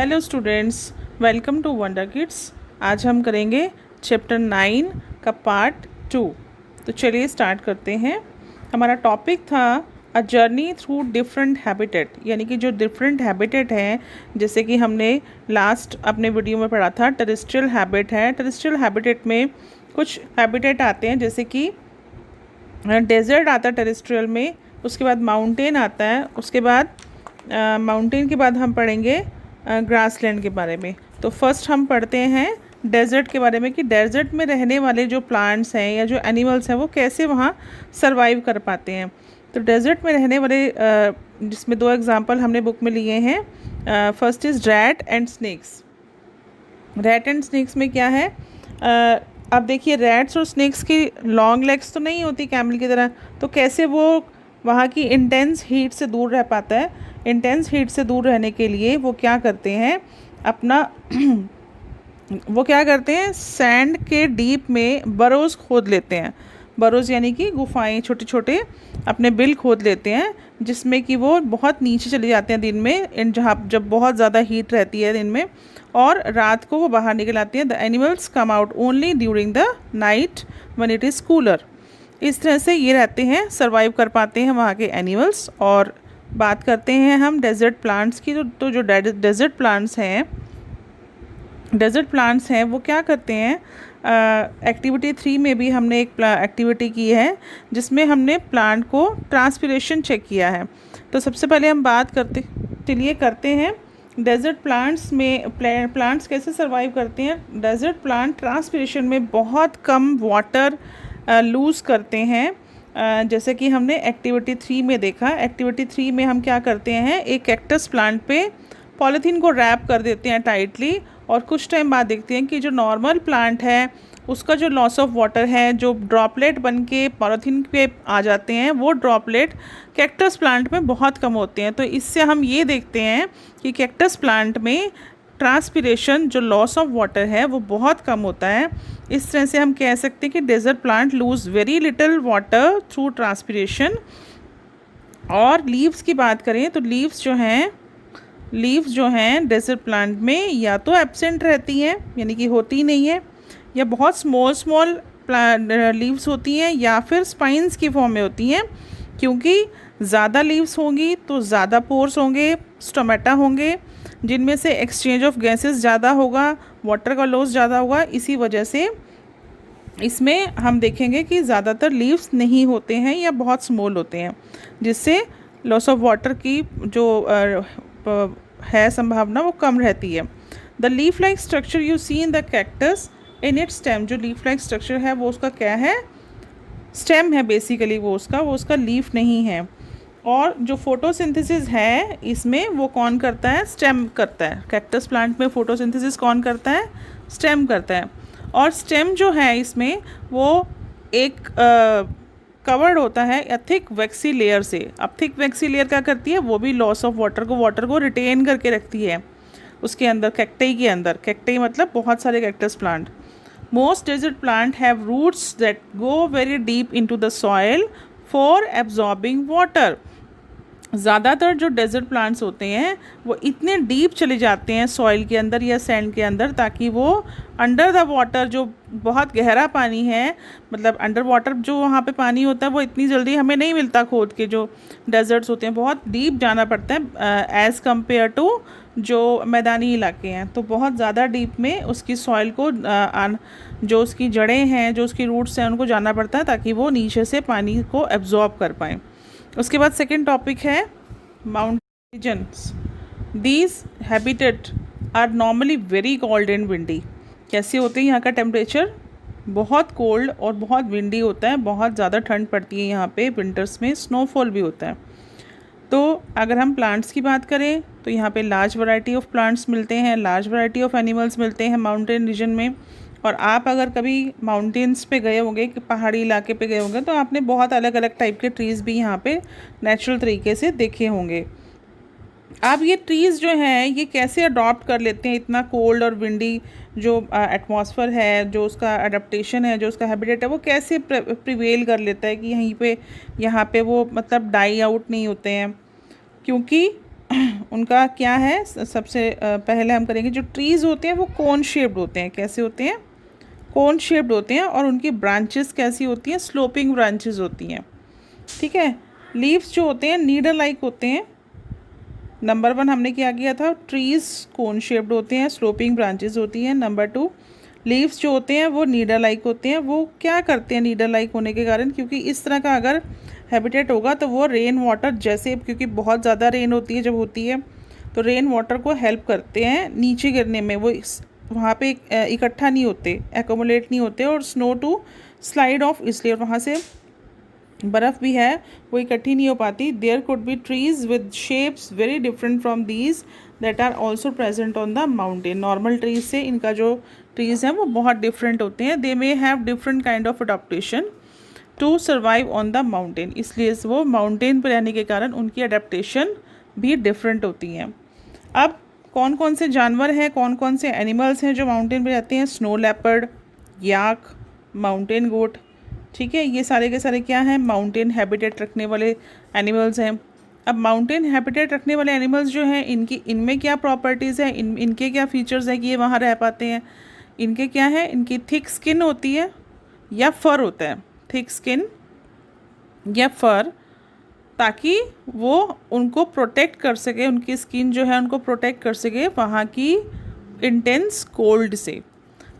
Hello students, welcome to Wonder Kids. आज हम करेंगे चैप्टर 9 का पार्ट 2। तो चलिए स्टार्ट करते हैं। हमारा टॉपिक था a journey through different habitat, यानी कि जो डिफरेंट हैबिटेट हैं, जैसे कि हमने लास्ट अपने वीडियो में पढ़ा था टेरेस्ट्रियल हैबिट है। टेरेस्ट्रियल हैबिटेट में कुछ हैबिटेट आते हैं, जैसे कि डेजर्ट आता है टेरेस्ट्रियल में, उसके बाद माउंटेन आता है, उसके बाद माउंटेन के बाद हम पढ़ेंगे ग्रासलैंड के बारे में। तो फर्स्ट हम पढ़ते हैं डेजर्ट के बारे में कि डेजर्ट में रहने वाले जो प्लांट्स हैं या जो एनिमल्स हैं वो कैसे वहाँ सरवाइव कर पाते हैं। तो डेजर्ट में रहने वाले जिसमें दो एग्जांपल हमने बुक में लिए हैं। First is rat and snacks. Rat and snacks में क्या है, अब देखिए रैट्स और स्नेक्स की लॉन्ग लेग्स तो नहीं होती कैमल की तरह, तो कैसे वो वहाँ की इंटेंस हीट से दूर रह पाता है। इंटेंस हीट से दूर रहने के लिए वो क्या करते हैं, अपना वो क्या करते हैं, सैंड के डीप में बरोज़ खोद लेते हैं। बरोज़ यानी कि गुफाएं, छोटे छोटे अपने बिल खोद लेते हैं, जिसमें कि वो बहुत नीचे चले जाते हैं दिन में, जहाँ जब बहुत ज़्यादा हीट रहती है दिन में, और रात को वो बाहर निकल आते हैं। The animals come out only during the night when it is cooler. इस तरह से ये रहते हैं, सर्वाइव कर पाते हैं वहाँ के एनिमल्स। और बात करते हैं हम डेजर्ट प्लांट्स की। तो जो डेजर्ट प्लांट्स हैं वो क्या करते हैं। एक्टिविटी 3 में भी हमने एक एक्टिविटी की है जिसमें हमने प्लांट को ट्रांसपिरेशन चेक किया है। तो सबसे पहले हम बात करते हैं डेजर्ट प्लांट्स में प्लांट्स कैसे सर्वाइव करते हैं। डेजर्ट प्लांट ट्रांसपिरेशन में बहुत कम वाटर लूज़ करते हैं। जैसे कि हमने एक्टिविटी 3 में देखा। एक्टिविटी 3 में हम क्या करते हैं, एक कैक्टस प्लांट पे पॉलीथीन को रैप कर देते हैं टाइटली, और कुछ टाइम बाद देखते हैं कि जो नॉर्मल प्लांट है उसका जो लॉस ऑफ वाटर है, जो ड्रॉपलेट बन के पॉलीथीन पे आ जाते हैं, वो ड्रॉपलेट कैक्टस प्लांट में बहुत कम होते हैं। तो इससे हम ये देखते हैं कि कैक्टस प्लांट में ट्रांसपिरेशन, जो लॉस ऑफ वाटर है, वो बहुत कम होता है। इस तरह से हम कह सकते हैं कि desert plant lose very little water through transpiration. और लीव्स की बात करें तो लीव्स जो हैं डेजर्ट प्लांट में या तो एब्सेंट रहती हैं, यानी कि होती नहीं है, या बहुत स्मॉल लीव्स होती हैं, या फिर स्पाइंस की फॉर्म में होती हैं। क्योंकि ज़्यादा लीव्स होंगी तो ज़्यादा पोर्स होंगे, स्टोमेटा होंगे, जिनमें से एक्सचेंज ऑफ गैसेस ज़्यादा होगा, वाटर का लॉस ज़्यादा होगा। इसी वजह से इसमें हम देखेंगे कि ज़्यादातर लीव्स नहीं होते हैं या बहुत स्मॉल होते हैं, जिससे लॉस ऑफ वाटर की जो है संभावना वो कम रहती है। The leaf like structure you see in the cactus in its stem. जो लीफ लाइक स्ट्रक्चर है वो उसका क्या है, स्टेम है बेसिकली, वो उसका लीफ नहीं है। और जो फोटोसिंथेसिस है इसमें वो कौन करता है, स्टेम करता है। कैक्टस प्लांट में फोटोसिंथेसिस कौन करता है, स्टेम करता है। और स्टेम जो है इसमें वो एक कवर्ड होता है या थिक वैक्सी लेयर से। अब थिक वैक्सी लेयर क्या करती है, वो भी लॉस ऑफ वाटर को रिटेन करके रखती है उसके अंदर, कैक्टई के अंदर। कैक्टई मतलब बहुत सारे cactus plant. Most desert plant have roots that go very deep into the soil for absorbing water. ज़्यादातर जो डेजर्ट प्लांट्स होते हैं वो इतने डीप चले जाते हैं सॉइल के अंदर या सैंड के अंदर, ताकि वो अंडर द वाटर, जो बहुत गहरा पानी है, मतलब अंडर वाटर जो वहाँ पे पानी होता है वो इतनी जल्दी हमें नहीं मिलता खोद के। जो डेजर्ट्स होते हैं बहुत डीप जाना पड़ता है एज़ कम्पेयर टू जो मैदानी इलाके हैं। तो बहुत ज़्यादा डीप में उसकी सॉइल को जो उसकी जड़ें हैं, जो उसकी रूट्स हैं, उनको जाना पड़ता है ताकि वो नीचे से पानी को एब्जॉर्ब कर पाएँ। उसके बाद सेकेंड टॉपिक है mountain regions. These habitat are normally very cold and windy. कैसे होते हैं यहाँ का टेम्परेचर, बहुत कोल्ड और बहुत विंडी होता है, बहुत ज़्यादा ठंड पड़ती है यहाँ पे। विंटर्स में स्नोफॉल भी होता है। तो अगर हम प्लांट्स की बात करें तो यहाँ पे लार्ज वैरायटी ऑफ प्लांट्स मिलते हैं, लार्ज वैरायटी ऑफ एनिमल्स मिलते हैं माउंटेन रीजन में। और आप अगर कभी माउंटेन्स पे गए होंगे, कि पहाड़ी इलाके पे गए होंगे, तो आपने बहुत अलग अलग टाइप के ट्रीज़ भी यहाँ पे नेचुरल तरीके से देखे होंगे। अब ये ट्रीज़ जो हैं ये कैसे अडॉप्ट कर लेते हैं इतना कोल्ड और विंडी जो एटमॉस्फेयर है, जो उसका अडेप्टेशन है, जो उसका हैबिटेट है, वो कैसे प्रिवेल कर लेता है कि यहाँ पे वो मतलब डाई आउट नहीं होते हैं। क्योंकि उनका क्या है, सबसे पहले हम करेंगे, जो ट्रीज़ होते हैं वो कोन शेप्ड होते हैं। कैसे होते हैं? कोन शेप्ड होते हैं। और उनकी ब्रांचेस कैसी होती हैं? स्लोपिंग ब्रांचेस होती हैं। ठीक है। लीव्स जो होते हैं नीडल लाइक होते हैं। नंबर 1 हमने क्या किया था? ट्रीज़ कोन शेप्ड होते हैं, स्लोपिंग ब्रांचेस होती हैं। नंबर 2, लीव्स जो होते हैं वो नीडल लाइक होते हैं। वो क्या करते हैं नीडल लाइक होने के कारण? क्योंकि इस तरह का अगर हैबिटेट होगा तो वो रेन वाटर, जैसे क्योंकि बहुत ज़्यादा रेन होती है जब होती है, तो रेन वाटर को हेल्प करते हैं नीचे गिरने में। वो वहाँ पे इकट्ठा नहीं होते, एकोमुलेट नहीं होते, और स्नो टू स्लाइड ऑफ, इसलिए वहाँ से बर्फ़ भी है वो इकट्ठी नहीं हो पाती। There could be trees with shapes very different from these that are also present on the mountain. Normal trees से इनका जो ट्रीज़ हैं वो बहुत डिफरेंट होते हैं। They may have different kind of adaptation to survive on the mountain. इसलिए वो माउंटेन पर रहने के कारण उनकी अडेप्टेशन भी डिफरेंट होती हैं। अब कौन कौन से जानवर हैं, कौन कौन से एनिमल्स हैं जो माउंटेन पर रहते हैं? स्नो लेपर्ड, याक, माउंटेन गोट। ठीक है, ये सारे के सारे क्या हैं? माउंटेन हैबिटेट रखने वाले एनिमल्स हैं। अब माउंटेन हैबिटेट रखने वाले एनिमल्स जो हैं, इनमें क्या प्रॉपर्टीज़ हैं, इनके क्या फीचर्स हैं कि ये वहाँ रह पाते हैं? इनके क्या है? इनकी थिक स्किन होती है या फर होता है, थिक स्किन या फर, ताकि वो उनको प्रोटेक्ट कर सके, उनकी स्किन जो है उनको प्रोटेक्ट कर सके वहाँ की इंटेंस कोल्ड से।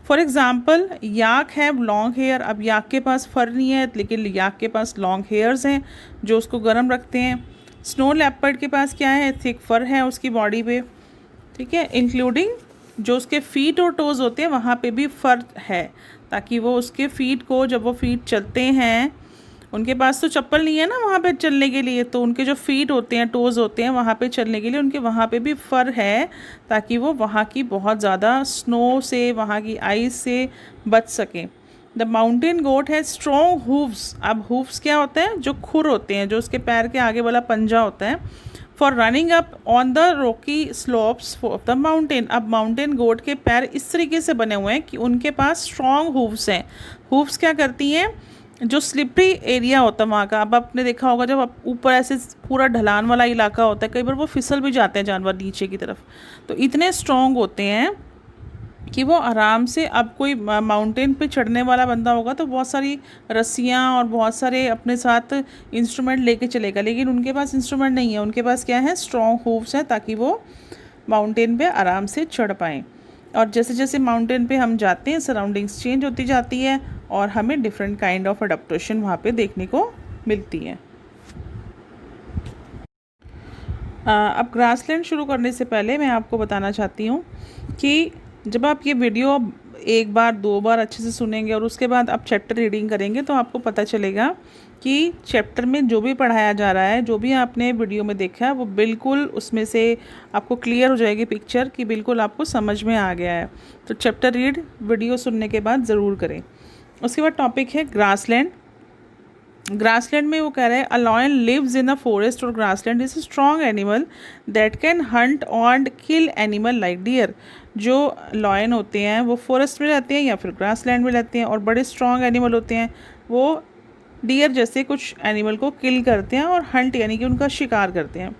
For example, yak have long hair. अब याक के पास फर नहीं है, लेकिन याक के पास लॉन्ग हेयर्स हैं जो उसको गर्म रखते हैं। स्नो लेपर्ड के पास क्या है? थिक फर है उसकी बॉडी पे। ठीक है, इंक्लूडिंग जो उसके फीट और टोज़ होते हैं वहाँ पे भी फर है, ताकि वो उसके फीट को, जब वो फीट चलते हैं, उनके पास तो चप्पल नहीं है ना वहाँ पे चलने के लिए, तो उनके जो फीट होते हैं, टोज़ होते हैं, वहाँ पे चलने के लिए उनके वहाँ पे भी फर है, ताकि वो वहाँ की बहुत ज़्यादा स्नो से, वहाँ की आइस से बच सकें। द माउंटेन गोट है स्ट्रॉन्ग हूव्स। अब हूव्स क्या होते हैं? जो खुर होते हैं, जो उसके पैर के आगे वाला पंजा होता है, for running up on the Rocky slopes of the mountain. अब माउंटेन गोट के पैर इस तरीके से बने हुए हैं कि उनके पास स्ट्रॉन्ग हूव्स हैं। हूव्स क्या करती हैं? जो स्लिपरी एरिया होता है वहाँ का, अब आपने देखा होगा जब आप ऊपर ऐसे पूरा ढलान वाला इलाका होता है, कई बार वो फिसल भी जाते हैं जानवर नीचे की तरफ, तो इतने स्ट्रॉन्ग होते हैं कि वो आराम से, अब कोई माउंटेन पे चढ़ने वाला बंदा होगा तो बहुत सारी रस्सियाँ और बहुत सारे अपने साथ इंस्ट्रूमेंट लेके चलेगा, लेकिन उनके पास इंस्ट्रूमेंट नहीं है, उनके पास क्या है? स्ट्रॉन्ग हूव्स हैं, ताकि वो माउंटेन पे आराम से चढ़ पाएँ। और जैसे जैसे माउंटेन पे हम जाते हैं, सराउंडिंग्स चेंज होती जाती है और हमें डिफरेंट काइंड ऑफ अडेप्टेशन वहाँ पे देखने को मिलती है। अब ग्रासलैंड शुरू करने से पहले मैं आपको बताना चाहती हूँ कि जब आप ये वीडियो एक बार 2 बार अच्छे से सुनेंगे और उसके बाद आप चैप्टर रीडिंग करेंगे, तो आपको पता चलेगा कि चैप्टर में जो भी पढ़ाया जा रहा है, जो भी आपने वीडियो में देखा है, वो बिल्कुल उसमें से आपको क्लियर हो जाएगी पिक्चर, कि बिल्कुल आपको समझ में आ गया है। तो चैप्टर रीड वीडियो सुनने के बाद ज़रूर करें। उसके बाद टॉपिक है ग्रासलैंड। ग्रासलैंड में वो कह रहे हैं, a lion lives in a forest और grassland is a strong animal that can hunt और किल एनिमल लाइक डियर। जो लॉयन होते हैं वो फॉरेस्ट में रहते हैं या फिर ग्रासलैंड में रहते हैं, और बड़े स्ट्रॉन्ग एनिमल होते हैं, वो डियर जैसे कुछ एनिमल को किल करते हैं और हंट यानी कि उनका शिकार करते हैं।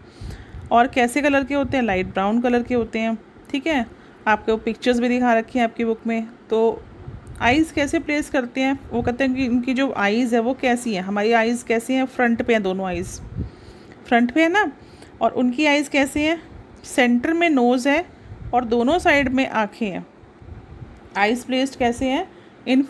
और कैसे कलर के होते हैं? लाइट ब्राउन कलर के होते हैं। ठीक है, आपको पिक्चर्स भी दिखा रखी हैं आपकी बुक में। तो आइज़ कैसे प्लेस करते हैं? वो कहते हैं कि इनकी जो आइज़ है वो कैसी है, हमारी आइज़ कैसी हैं? फ्रंट पे हैं, दोनों आइज़ फ्रंट पे है ना, और उनकी आइज़ कैसी हैं? सेंटर में नोज़ है और दोनों साइड में आँखें हैं। आइज़ प्लेस्ड कैसे हैं? इन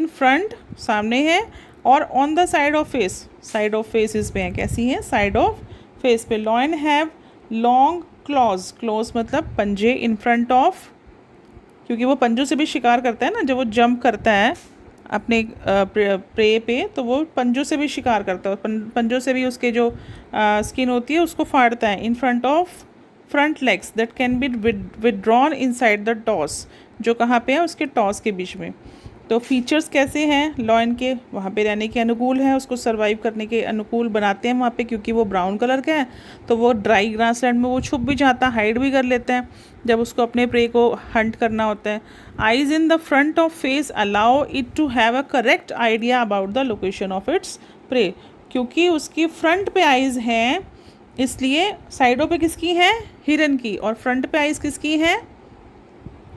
फ्रंट सामने है, और on the side of face, side of faces पे हैं। कैसी हैं? साइड ऑफ फेस पे। Lion have long clause, clause मतलब पंजे, इन फ्रंट ऑफ, क्योंकि वो पंजों से भी शिकार करता है ना, जब वो जंप करता है अपने प्रे पे, तो वो पंजों से भी शिकार करता है, पंजों से भी उसके जो स्किन होती है उसको फाड़ता है। In front of front legs that can be withdrawn inside the toss, जो कहाँ पे है? उसके टॉस के बीच में। तो फीचर्स कैसे हैं लॉयन के? वहाँ पे रहने के अनुकूल है, उसको सर्वाइव करने के अनुकूल बनाते हैं वहाँ पे, क्योंकि वो ब्राउन कलर का है, तो वो ड्राई ग्रासलैंड में वो छुप भी जाता है, हाइड भी कर लेता है जब उसको अपने प्रे को हंट करना होता है। Eyes in the front of face allow it to have a correct idea about the location of its prey, क्योंकि उसकी फ्रंट पे आइज़ हैं इसलिए साइडों पे किसकी है, हिरन की, और फ्रंट पे आइज़ किसकी है,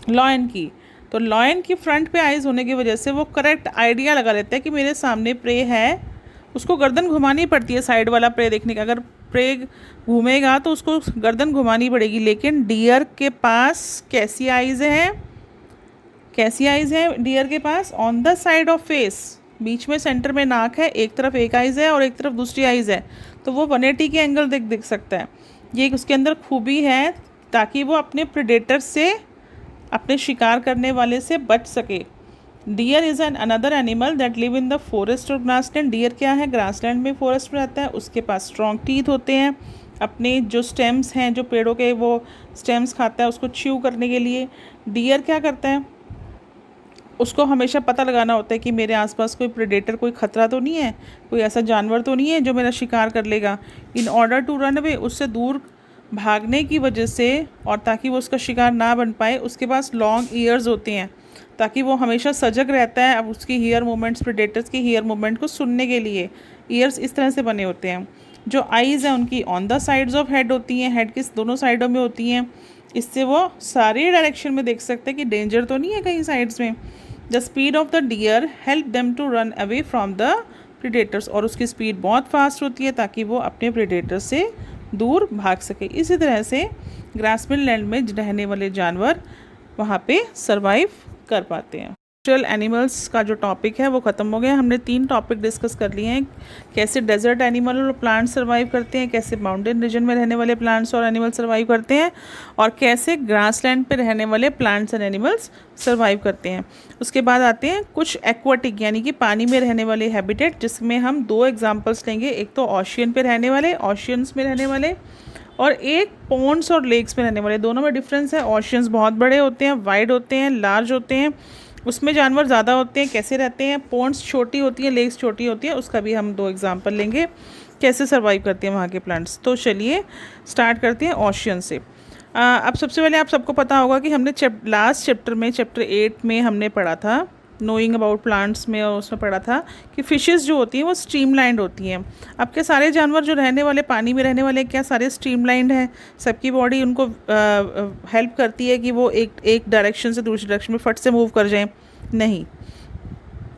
लॉयन की। तो लॉयन की फ्रंट पे आइज़ होने की वजह से वो करेक्ट आइडिया लगा लेता है कि मेरे सामने प्रे है। उसको गर्दन घुमानी पड़ती है साइड वाला प्रे देखने का, अगर प्रे घूमेगा तो उसको गर्दन घुमानी पड़ेगी। लेकिन डियर के पास कैसी आइज़ है, कैसी आइज़ है डियर के पास, on the side of face, बीच में सेंटर में नाक है, एक तरफ एक आइज़ है और एक तरफ दूसरी आइज़ है, तो वो 180 के एंगल देख सकता है। ये उसके अंदर खूबी है ताकि वो अपने प्रेडेटर से, अपने शिकार करने वाले से बच सके। Deer is an another animal that live in the forest और ग्रासलैंड। डियर क्या है, ग्रासलैंड में, फॉरेस्ट में रहता है। उसके पास स्ट्रॉन्ग टीथ होते हैं, अपने जो स्टेम्स हैं, जो पेड़ों के वो स्टेम्स खाता है उसको च्यू करने के लिए। डियर क्या करता है, उसको हमेशा पता लगाना होता है कि मेरे आसपास कोई प्रेडेटर, कोई ख़तरा तो नहीं है, कोई ऐसा जानवर तो नहीं है जो मेरा शिकार कर लेगा। In order to run away, उससे दूर भागने की वजह से, और ताकि वो उसका शिकार ना बन पाए, उसके पास लॉन्ग ईयर्स होते हैं ताकि वो हमेशा सजग रहता है। अब उसकी हीयर मूवमेंट्स, प्रेडेटर्स की हीयर मूवमेंट को सुनने के लिए ईयर्स इस तरह से बने होते हैं। जो आइज़ हैं उनकी on the sides of head होती हैं, हेड की दोनों साइडों में होती हैं। इससे वो सारे डायरेक्शन में देख सकते हैं कि डेंजर तो नहीं है कहीं साइड्स में। The speed of the deer help them to run away from the predators, और उसकी स्पीड बहुत फास्ट होती है ताकि वो अपने प्रेडेटर से दूर भाग सके। इसी तरह से ग्रासलैंड लैंड में रहने वाले जानवर वहाँ पे सरवाइव कर पाते हैं। नेचुरल एनिमल्स का जो टॉपिक है वो ख़त्म हो गया। हमने 3 टॉपिक डिस्कस कर लिए हैं, कैसे डेजर्ट एनिमल और प्लांट्स सर्वाइव करते हैं, कैसे माउंटेन रीजन में रहने वाले प्लांट्स और एनिमल्स सर्वाइव करते हैं, और कैसे ग्रासलैंड पे रहने वाले प्लांट्स एंड एनिमल्स सर्वाइव करते हैं। उसके बाद आते हैं कुछ एक्वाटिक यानी कि पानी में रहने वाले हैबिटेट, जिसमें हम 2 एग्जाम्पल्स लेंगे। एक तो ओशियन पे रहने वाले, ओशियंस में रहने वाले, और एक पॉन्ड्स और लेक्स में रहने वाले। दोनों में डिफरेंस है। ओशियंस बहुत बड़े होते हैं, वाइड होते हैं, लार्ज होते हैं, उसमें जानवर ज़्यादा होते हैं, कैसे रहते हैं। पॉन्ड्स छोटी होती हैं, लेक्स छोटी होती हैं, उसका भी हम 2 एग्जांपल लेंगे, कैसे सर्वाइव करते हैं वहाँ के प्लांट्स। तो चलिए स्टार्ट करते हैं ओशियन से। अब सबसे पहले आप सबको पता होगा कि हमने लास्ट चैप्टर में, चैप्टर 8 में हमने पढ़ा था, नोइंग अबाउट प्लांट्स में, और उसमें पढ़ा था कि फ़िशेस जो होती हैं वो स्ट्रीमलाइंड होती हैं। अब क्या सारे जानवर जो रहने वाले, पानी में रहने वाले, क्या सारे स्ट्रीमलाइंड हैं? सबकी बॉडी उनको हेल्प करती है कि वो एक डायरेक्शन से दूसरी डायरेक्शन में फट से मूव कर जाएं? नहीं,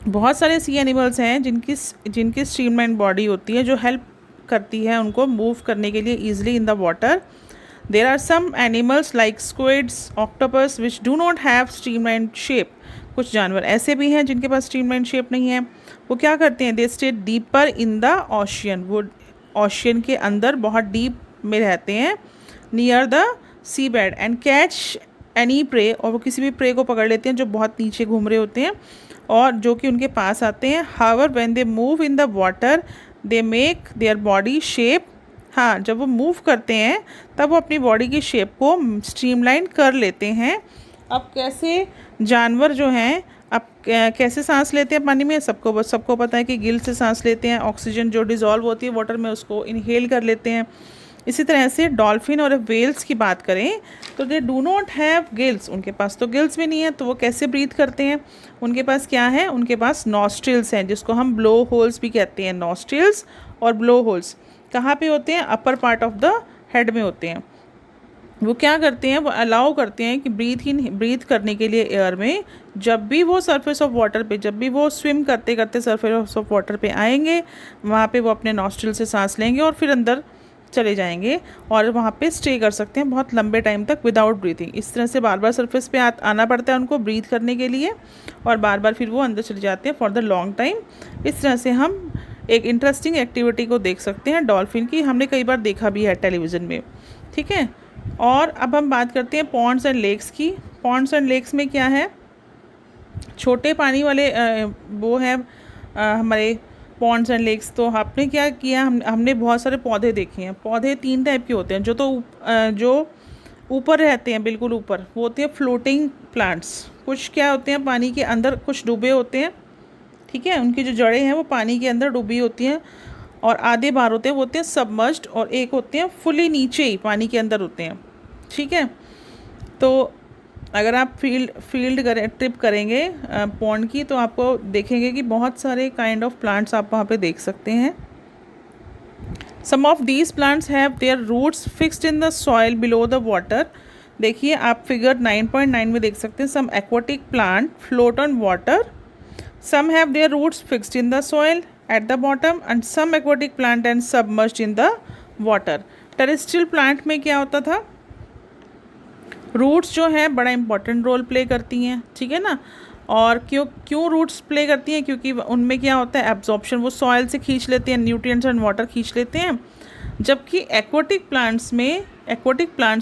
बहुत सारे सी एनिमल्स हैं जिनकी स्ट्रीमलाइंड बॉडी होती है, जो हेल्प करती है उनको मूव करने के लिए easily in the water. There are some animals like squids, octopus which do not have streamlined shape. कुछ जानवर ऐसे भी हैं जिनके पास स्ट्रीमलाइन शेप नहीं है। वो क्या करते हैं, they stay deeper in the ocean, वो ओशियन के अंदर बहुत डीप में रहते हैं, near the sea bed, and catch any prey, और वो किसी भी प्रे को पकड़ लेते हैं जो बहुत नीचे घूम रहे होते हैं और जो कि उनके पास आते हैं। However when they move in the water they make their body shape. हाँ, जब वो मूव करते हैं तब वो अपनी बॉडी की शेप को स्ट्रीमलाइन कर लेते हैं। अब कैसे जानवर जो हैं, अब कैसे सांस लेते हैं पानी में, सबको पता है कि गिल से सांस लेते हैं। ऑक्सीजन जो डिज़ोल्व होती है वाटर में उसको इनहेल कर लेते हैं। इसी तरह से डॉल्फिन और वेल्स की बात करें तो they do not have gills, उनके पास तो गिल्स भी नहीं है, तो वो कैसे ब्रीथ करते हैं? उनके पास क्या है, उनके पास नॉस्ट्रिल्स हैं, जिसको हम ब्लो होल्स भी कहते हैं। नॉस्ट्रिल्स और ब्लो होल्स कहाँ पे होते हैं? Upper part of the head में होते हैं। वो क्या करते हैं, वो अलाउ करते हैं कि ब्रीथ करने के लिए एयर में, जब भी वो सरफेस ऑफ वाटर पे, जब भी वो स्विम करते करते सरफेस ऑफ वाटर पे आएंगे, वहाँ पे वो अपने नॉस्ट्रिल से सांस लेंगे और फिर अंदर चले जाएंगे और वहाँ पे स्टे कर सकते हैं बहुत लंबे टाइम तक विदाउट ब्रीथिंग। इस तरह से बार बार सरफेस पे आना पड़ता है उनको ब्रीथ करने के लिए, और बार बार फिर वो अंदर चले जाते हैं फॉर द लॉन्ग टाइम। इस तरह से हम एक इंटरेस्टिंग एक्टिविटी को देख सकते हैं डॉल्फिन की, हमने कई बार देखा भी है टेलीविज़न में। ठीक है, और अब हम बात करते हैं पॉन्ड्स एंड लेक्स की। पॉन्ड्स एंड लेक्स में क्या है, छोटे पानी वाले वो है हमारे पॉन्ड्स एंड लेक्स। तो आपने क्या किया, हमने बहुत सारे पौधे देखे हैं। पौधे 3 टाइप के होते हैं। जो ऊपर रहते हैं, बिल्कुल ऊपर, वो होते हैं फ्लोटिंग प्लांट्स। कुछ क्या होते हैं, पानी के अंदर कुछ डूबे होते हैं। ठीक है, उनकी जो जड़ें हैं वो पानी के अंदर डूबी होती हैं, और आधे बार होते हैं वो होते हैं सबमर्ज्ड, और एक होते हैं फुली नीचे ही पानी के अंदर होते हैं। ठीक है, तो अगर आप ट्रिप करेंगे पॉन्ड की, तो आपको देखेंगे कि बहुत सारे काइंड ऑफ प्लांट्स आप वहाँ पे देख सकते हैं। Some of these plants have their roots fixed in the soil below the water. देखिए आप फिगर 9.9 में देख सकते हैं, some aquatic plant float on water, some have their roots fixed in the soil at the bottom and some aquatic plant and submerged in the water. Terrestrial plant में क्या होता था, रूट्स जो है बड़ा इंपॉर्टेंट रोल प्ले करती हैं, ठीक है ना। और क्यों रूट्स प्ले करती हैं, क्योंकि उनमें क्या होता है एब्जॉर्प्शन, वो सॉइल से खींच लेते हैं न्यूट्रिएंट्स एंड वाटर खींच लेते हैं। जबकि एक्वाटिक प्लांट्स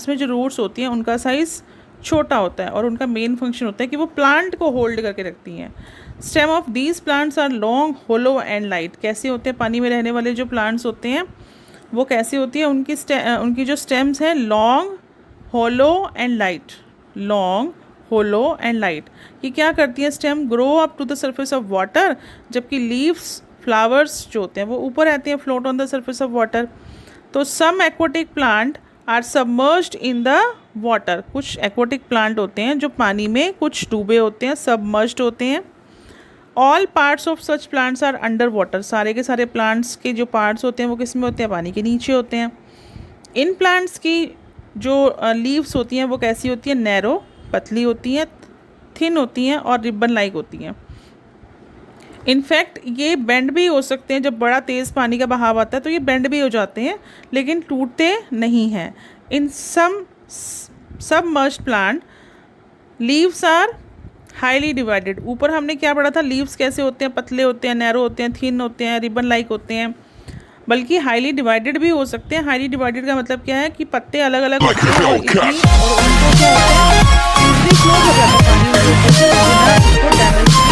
में जो रूट्स होती हैं उनका साइज़ छोटा होता है और उनका मेन फंक्शन होता है कि वो प्लांट को होल्ड करके रखती हैं। Stem of these plants are long, hollow and light. कैसे होते हैं पानी में रहने वाले जो प्लांट्स होते हैं वो कैसे होती है, उनकी जो स्टेम्स हैं long, hollow and light. Long, hollow and light. ये क्या करती है stem, grow up to the surface of water, जबकि लीव्स, फ्लावर्स जो होते हैं वो ऊपर रहते हैं, float on the surface of water. तो some aquatic plant are submerged in the water. कुछ एक्वाटिक प्लांट होते हैं जो पानी में कुछ डूबे होते हैं, सबमर्ज्ड होते हैं। All parts of such plants are under water. सारे के सारे प्लांट्स के जो पार्ट्स होते हैं वो किस में होते हैं, पानी के नीचे होते हैं। इन प्लांट्स की जो लीव्स होती हैं वो कैसी होती हैं, नैरो, पतली होती हैं, थिन होती हैं और रिबन लाइक होती हैं। इनफैक्ट ये बेंड भी हो सकते हैं, जब बड़ा तेज़ पानी का बहाव आता है तो ये बेंड भी हो जाते हैं, लेकिन टूटते नहीं हैं। In submerged plant leaves are highly divided. ऊपर हमने क्या पढ़ा था, लीव्स कैसे होते हैं, पतले होते हैं, नैरो होते हैं, थिन होते हैं, रिबन लाइक होते हैं, बल्कि हाईली डिवाइडेड भी हो सकते हैं। हाईली डिवाइडेड का मतलब क्या है कि पत्ते अलग अलग होते हैं और इतनी और उनको क्या होता है, इजीली फ्लो हो जाता है पानी उनके ऊपर से बिना इसको डैमेज